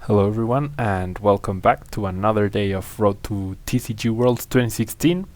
Hello everyone and welcome back to another day of Road to TCG Worlds 2016.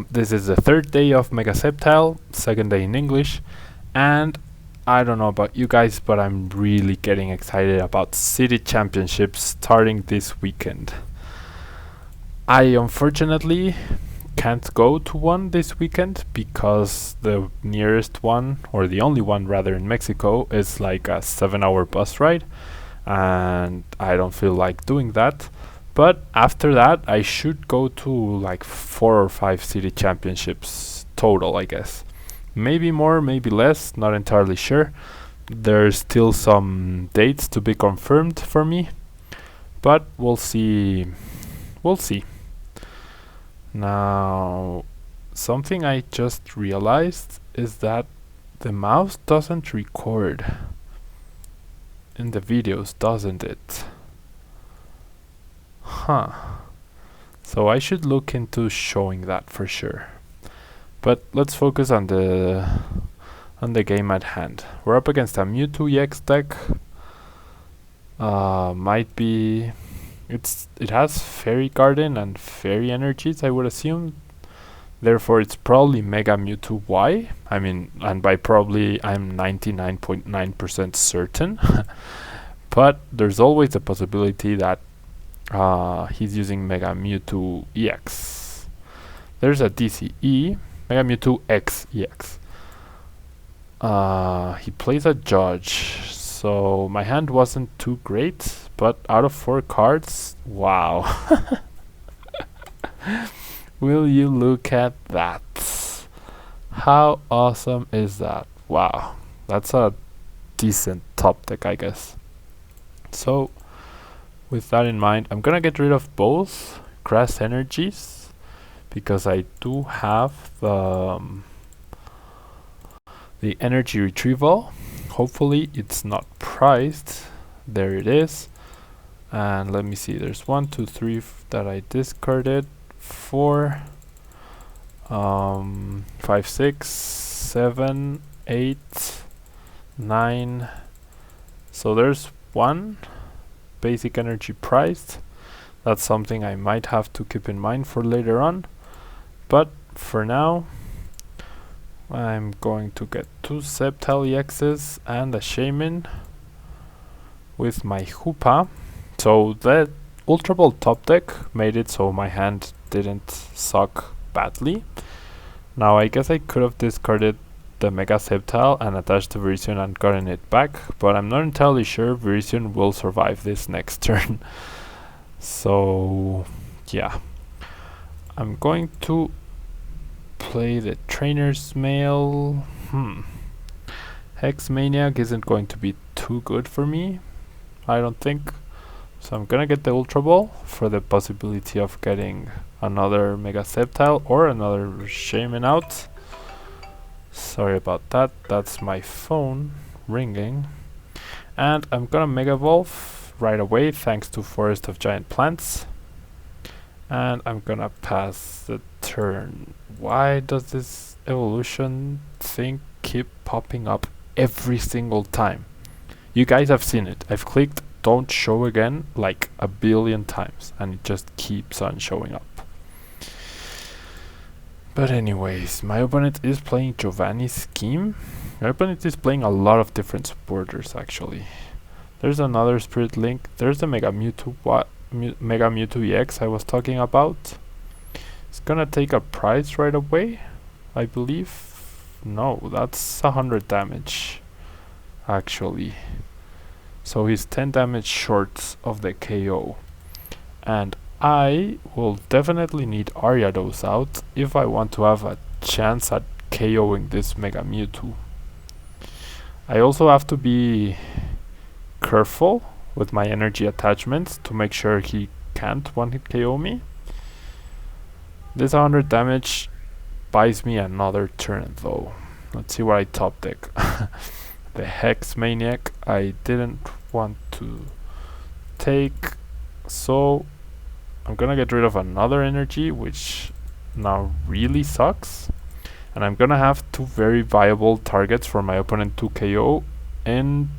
This is the third day of Mega Sceptile, second day in English, and I don't know about you guys, but I'm really getting excited about City Championships starting this weekend. I unfortunately can't go to one this weekend because the nearest one, or the only one rather, in Mexico is like a 7-hour bus ride, and I don't feel like doing that. But after that I should go to like 4 or 5 city championships total, I guess. Maybe more, maybe less, not entirely sure. There's still some dates to be confirmed for me, but we'll see. Now, something I just realized is that the mouse doesn't record in the videos, doesn't it? So I should look into showing that for sure. But let's focus on the game at hand. We're up against a Mewtwo EX deck. It has Fairy Garden and Fairy Energies, I would assume. Therefore, it's probably Mega Mewtwo Y. I mean, and by probably, I'm 99.9% certain. But there's always the possibility that he's using Mega Mewtwo EX. There's a DCE, Mega Mewtwo EX. He plays a Judge, so my hand wasn't too great, but out of 4 cards, wow. Will you look at that? How awesome is that? Wow, that's a decent top deck, I guess. So, with that in mind, I'm gonna get rid of both Grass Energies because I do have the energy retrieval. Hopefully it's not priced. There it is. And let me see, there's 1, 2, 3 that I discarded. 4, 5, 6, 7, 8, 9. So there's 1 basic energy priced. That's something I might have to keep in mind for later on. But for now, I'm going to get 2 Sceptile EXs and a Shaman with my Hoopa. So that Ultra Ball top deck made it so my hand didn't suck badly. Now I guess I could have discarded the Mega Sceptile and attached the Virizion and gotten it back, but I'm not entirely sure Virizion will survive this next turn. So yeah, I'm going to play the Trainer's Mail. Hex Maniac isn't going to be too good for me, I don't think. So I'm gonna get the Ultra Ball for the possibility of getting another Mega Sceptile or another Shaman out. Sorry about that, that's my phone ringing. And I'm gonna Mega Evolve right away thanks to Forest of Giant Plants. And I'm gonna pass the turn. Why does this evolution thing keep popping up every single time? You guys have seen it. I've clicked don't show again like a billion times and it just keeps on showing up. But anyways, my opponent is playing Giovanni's Scheme. My opponent is playing a lot of different supporters actually. There's another Spirit Link. There's the Mega Mewtwo EX I was talking about. It's gonna take a prize right away, I believe. No, that's 100 damage actually. So he's 10 damage short of the KO. And I will definitely need Ariados out if I want to have a chance at KOing this Mega Mewtwo. I also have to be careful with my energy attachments to make sure he can't one-hit KO me. This 100 damage buys me another turn though. Let's see what I top deck. The Hex Maniac I didn't want to take, so I'm gonna get rid of another energy, which now really sucks. And I'm gonna have 2 very viable targets for my opponent to KO in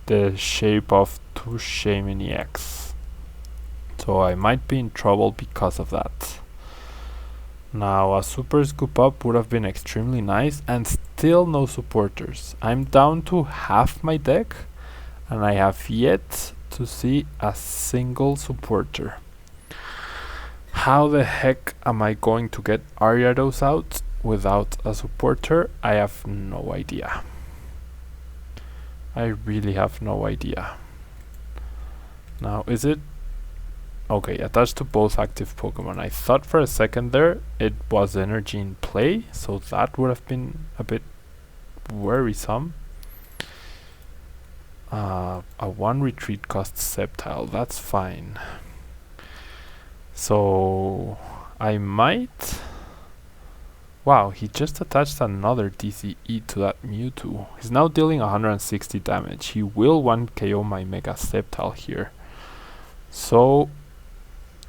the shape of 2 to Shaman EX. So I might be in trouble because of that. Now a super scoop up would have been extremely nice, and still no supporters. I'm down to half my deck and I have yet to see a single supporter. How the heck am I going to get Ariados out without a supporter? I have no idea. I really have no idea. Now is it okay, attached to both active Pokemon? I thought for a second there it was energy in play, so that would have been a bit worrisome. A 1 retreat costs Sceptile, that's fine. So I might... Wow, he just attached another DCE to that Mewtwo. He's now dealing 160 damage. He will 1 KO my Mega Sceptile here. So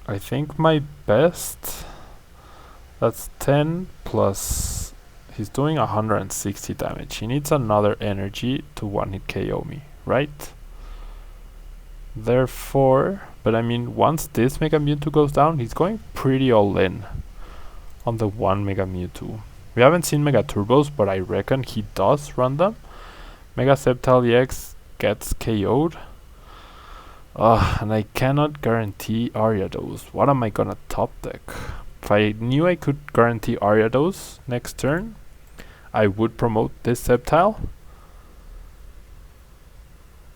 I think my best, that's 10 plus, he's doing 160 damage. He needs another energy to 1-hit KO me, right? Therefore, but I mean, once this Mega Mewtwo goes down, he's going pretty all in on the 1 Mega Mewtwo. We haven't seen Mega Turbos, but I reckon he does run them. Mega Sceptile EX gets KO'd. And I cannot guarantee Ariados. What am I gonna top deck? If I knew I could guarantee Ariados next turn, I would promote this Sceptile.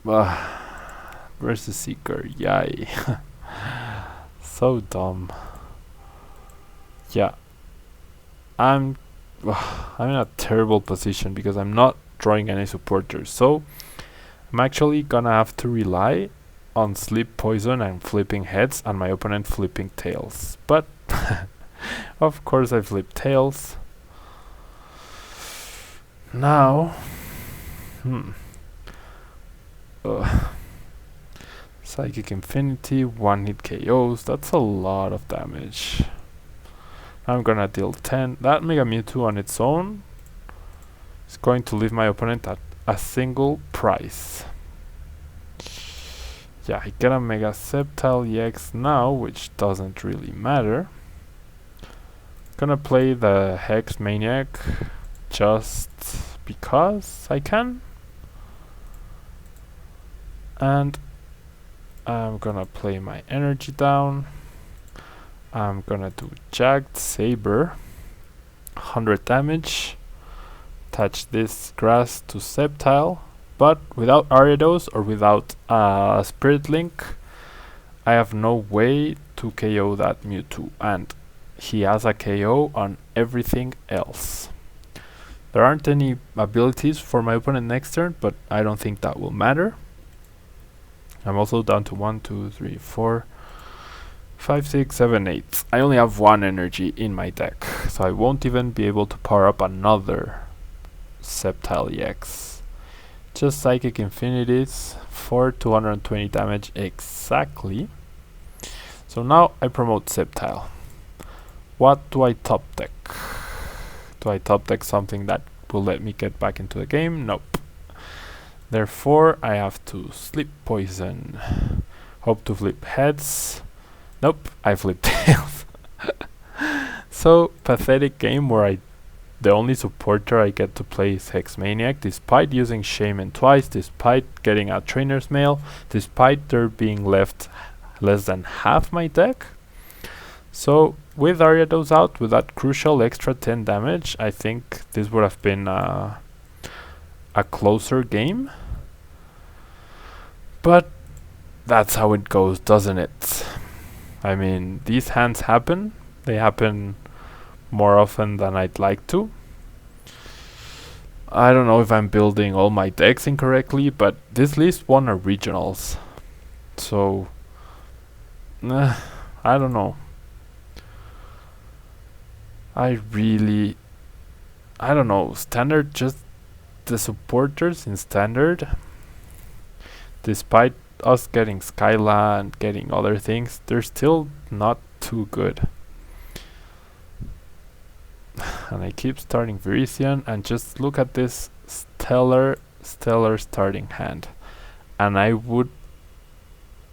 Where's the Seeker? Yay. So dumb. Yeah. I'm in a terrible position because I'm not drawing any supporters. So I'm actually gonna have to rely on Sleep Poison and flipping heads and my opponent flipping tails. But of course I flip tails. Now Psychic Infinity, 1-hit KOs, that's a lot of damage. I'm gonna deal 10. That Mega Mewtwo on its own is going to leave my opponent at a single price. Yeah, I get a Mega Sceptile EX now, which doesn't really matter. Gonna play the Hex Maniac just because I can. And I'm gonna play my energy down. I'm gonna do Jagged Saber, 100 damage. Attach this grass to Sceptile. But without Ariados or without Spirit Link, I have no way to KO that Mewtwo, and he has a KO on everything else. There aren't any abilities for my opponent next turn, but I don't think that will matter. I'm also down to 1, 2, 3, 4, 5, 6, 7, 8. I only have 1 energy in my deck, so I won't even be able to power up another Sceptile EX. Just Psychic Infinities for 220 damage exactly. So now I promote Sceptile. What do I top deck? Do I top deck something that will let me get back into the game? Nope. Therefore I have to Sleep Poison. Hope to flip heads. Nope, I flip tails. So pathetic game where the only supporter I get to play is Hex Maniac, despite using Shaman twice, despite getting a Trainer's Mail, despite there being left less than half my deck. So with Ariados out, with that crucial extra 10 damage, I think this would have been a closer game. But that's how it goes, doesn't it? I mean, these hands happen. They happen more often than I'd like to. I don't know if I'm building all my decks incorrectly, but this list won a regionals. So, I don't know. I don't know. Standard, just the supporters in Standard, despite us getting Skyla and getting other things, they're still not too good. And I keep starting Virizion, and just look at this stellar starting hand. And I would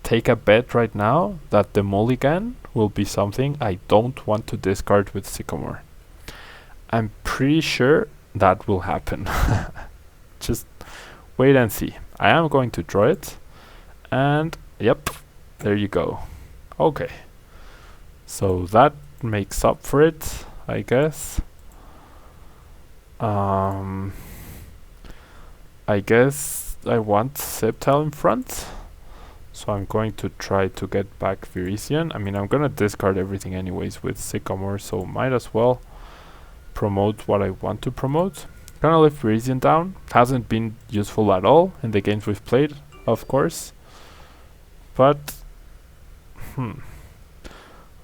take a bet right now that the mulligan will be something I don't want to discard with Sycamore. I'm pretty sure that will happen. Just wait and see. I am going to draw it, and yep, there you go. Okay, so that makes up for it, I guess. I guess I want Sceptile in front, so I'm going to try to get back Virizion. I mean, I'm gonna discard everything anyways with Sycamore, so might as well promote what I want to promote. Gonna leave Virizion down. Hasn't been useful at all in the games we've played, of course, but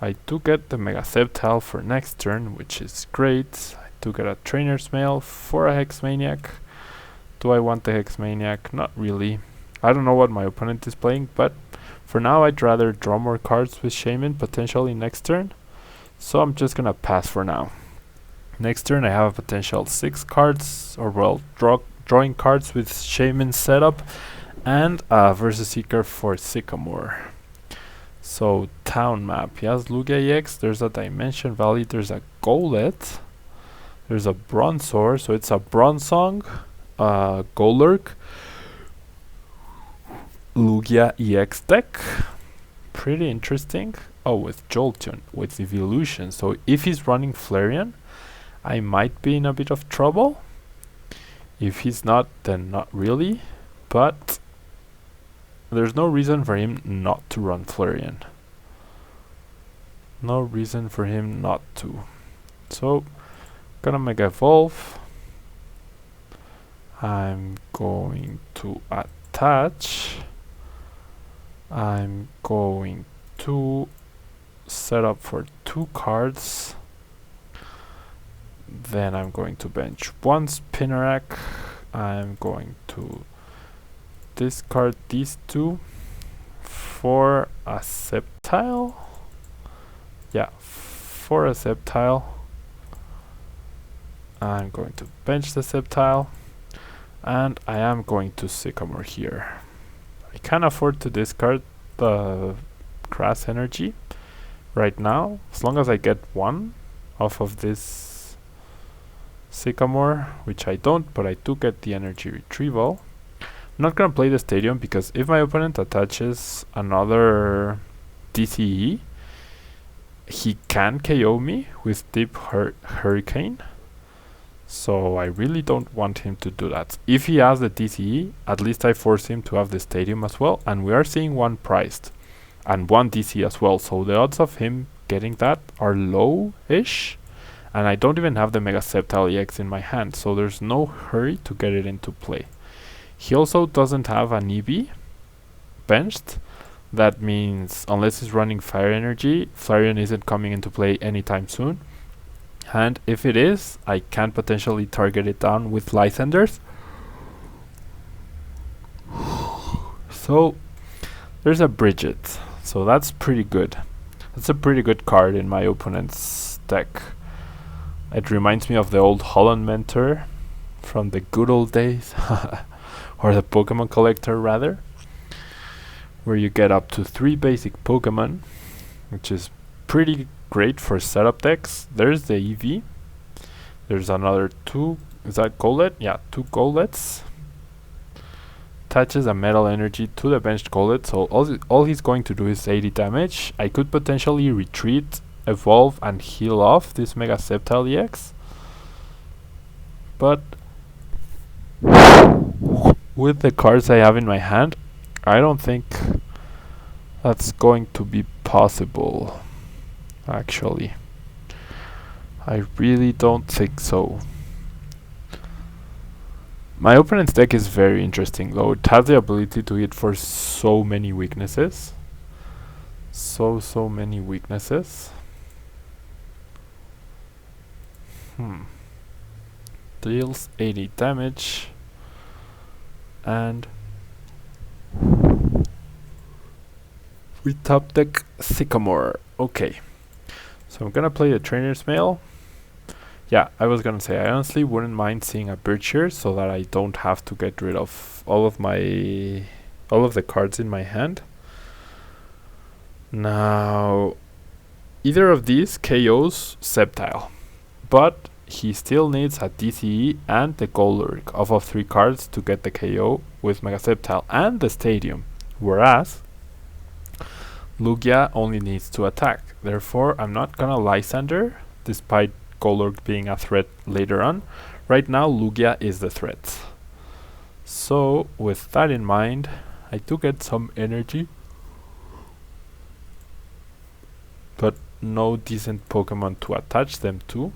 I do get the Mega Sceptile for next turn, which is great. I do get a Trainer's Mail for a Hex Maniac. Do I want the Hex Maniac? Not really. I don't know what my opponent is playing, but for now I'd rather draw more cards with Shaman potentially next turn, so I'm just gonna pass for now. Next turn I have a potential 6 cards, or well, drawing cards with Shaman setup, and a Versus Seeker for Sycamore. So town map, yes, Lugia EX, there's a Dimension Valley, there's a Golett, there's a Bronzor, so it's a Bronzong, Golurk, Lugia EX deck. Pretty interesting. Oh, with Jolteon, with Evolution, so if he's running Flareon, I might be in a bit of trouble. If he's not, then not really, but there's no reason for him not to run Flareon. No reason for him not to. So, gonna Mega Evolve. I'm going to attach. I'm going to set up for 2 cards. Then I'm going to bench 1 Spinarak. I'm going to discard these 2 for a Sceptile. Yeah, for a Sceptile. I'm going to bench the Sceptile, and I am going to Sycamore here. I can't afford to discard the Grass Energy right now, as long as I get 1 off of this Sycamore, which I don't, but I do get the Energy Retrieval. I'm not gonna play the Stadium because if my opponent attaches another DCE, he can KO me with Deep Hurricane. So I really don't want him to do that. If he has the DCE, at least I force him to have the Stadium as well, and we are seeing 1 priced and 1 DC as well, so the odds of him getting that are low-ish. And I don't even have the Mega Sceptile EX in my hand, so there's no hurry to get it into play. He also doesn't have an EV benched. That means unless he's running Fire Energy, Flareon isn't coming into play anytime soon. And if it is, I can potentially target it down with Lycanders. So there's a Bridget, so that's pretty good. That's a pretty good card in my opponent's deck. It reminds me of the old Holland Mentor from the good old days, or the Pokemon Collector rather, where you get up to 3 basic Pokemon, which is pretty great for setup decks. There's the EV. There's another 2. Is that Golett? Yeah, 2 Goletts. Attaches a Metal Energy to the benched Golett, so all he's going to do is 80 damage. I could potentially retreat, evolve, and heal off this Mega Sceptile EX, but with the cards I have in my hand, I don't think that's going to be possible. Actually, I really don't think so. My opponent's deck is very interesting though. It has the ability to hit for so many weaknesses. So many weaknesses. Deals 80 damage, and we top deck Sycamore. Okay, so I'm gonna play the Trainer's Mail. Yeah, I was gonna say I honestly wouldn't mind seeing a Birch here, so that I don't have to get rid of all of the cards in my hand. Now, either of these KOs Sceptile, but he still needs a DCE and the Golurk off of 3 cards to get the KO with Mega Sceptile and the Stadium, whereas Lugia only needs to attack. Therefore, I'm not gonna Lysander, despite Golurk being a threat later on. Right now, Lugia is the threat. So, with that in mind, I do get some energy, but no decent Pokemon to attach them to.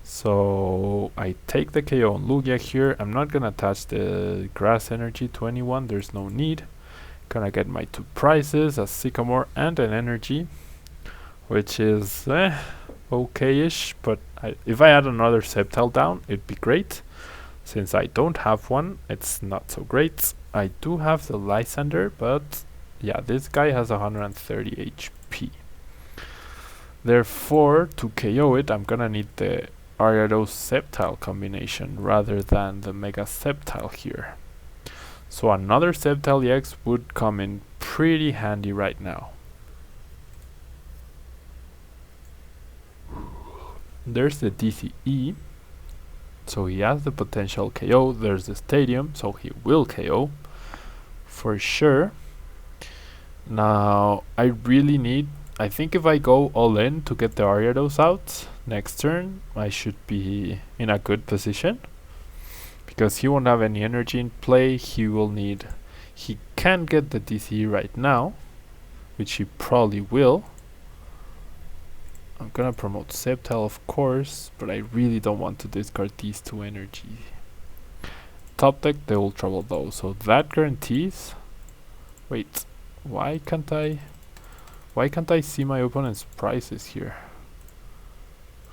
So I take the KO on Lugia here. I'm not gonna attach the grass energy to anyone, there's no need. Gonna get my 2 prizes, a Sycamore and an energy, which is okay-ish, but if I add another Sceptile down, it'd be great. Since I don't have one, it's not so great. I do have the Lysander, but yeah, this guy has 130 HP. Therefore, to KO it, I'm gonna need the Ariados Sceptile combination rather than the Mega Sceptile here. So another Sceptile EX would come in pretty handy right now. There's the DCE, so he has the potential KO. There's the Stadium, so he will KO for sure. Now I really need, I think if I go all in to get the Ariados out next turn, I should be in a good position, because he won't have any energy in play. He can get the DCE right now, which he probably will. I'm gonna promote Sceptile, of course, but I really don't want to discard these 2 energy. Top deck the Ultra Ball though, so that guarantees. Wait, why can't I see my opponent's prices here?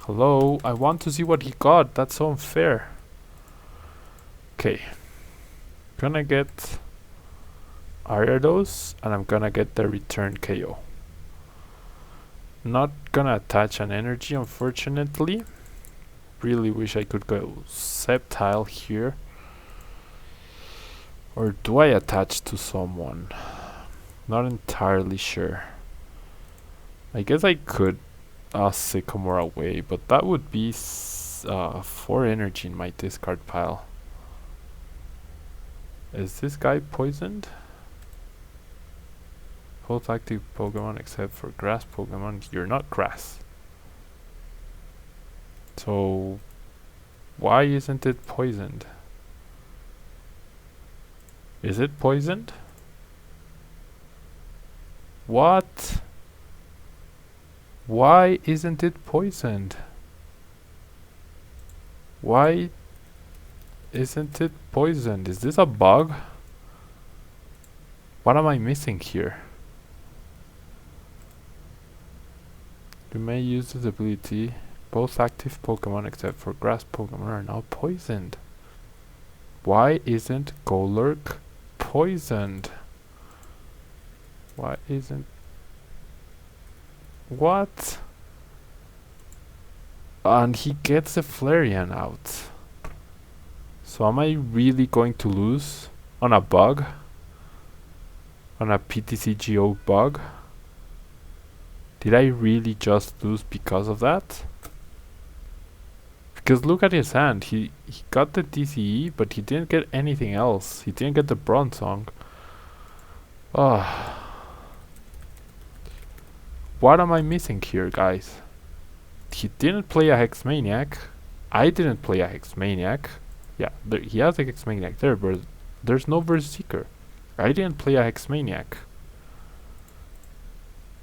Hello, I want to see what he got. That's so unfair. Okay, gonna get Ariados and I'm gonna get the return KO. Not gonna attach an energy, unfortunately. Really wish I could go Sceptile here. Or do I attach to someone? Not entirely sure. I guess I could Sycamore away, but that would be 4 energy in my discard pile. Is this guy poisoned? Both active Pokemon except for grass Pokemon. You're not grass. So why isn't it poisoned? Is it poisoned? What? Why isn't it poisoned? Why isn't it poisoned? Is this a bug? What am I missing here? You may use this ability. Both active Pokemon except for grass Pokemon are now poisoned. Why isn't Golurk poisoned? Why isn't... What? And he gets the Flareon out. So am I really going to lose on a bug? On a PTCGO bug? Did I really just lose because of that? Because look at his hand. He got the DCE, but he didn't get anything else. He didn't get the Bronzong. Ah. What am I missing here, guys? He didn't play a Hexmaniac. I didn't play a Hexmaniac. Yeah, he has a Hexmaniac there, but there's no Berserker. I didn't play a Hexmaniac.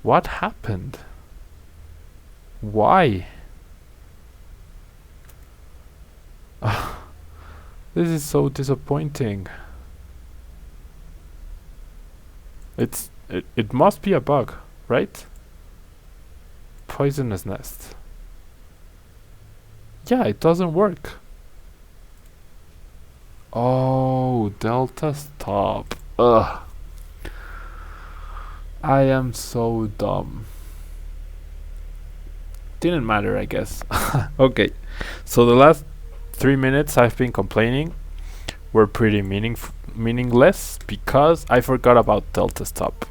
What happened? Why? This is so disappointing. It must be a bug, right? Poisonous Nest. Yeah, it doesn't work. Oh, Delta stop. Ugh. I am so dumb. Didn't matter, I guess. Okay, so the last 3 minutes I've been complaining were pretty meaningless because I forgot about Delta Stop.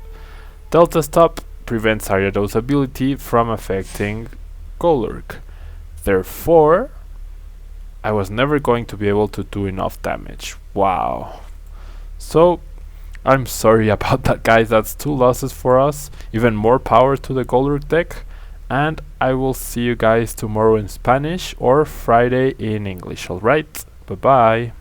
Delta Stop prevents Ariados' ability from affecting Golurk. Therefore, I was never going to be able to do enough damage. Wow. So, I'm sorry about that, guys. That's 2 losses for us. Even more power to the Golurk deck. And I will see you guys tomorrow in Spanish or Friday in English. Alright? Bye-bye.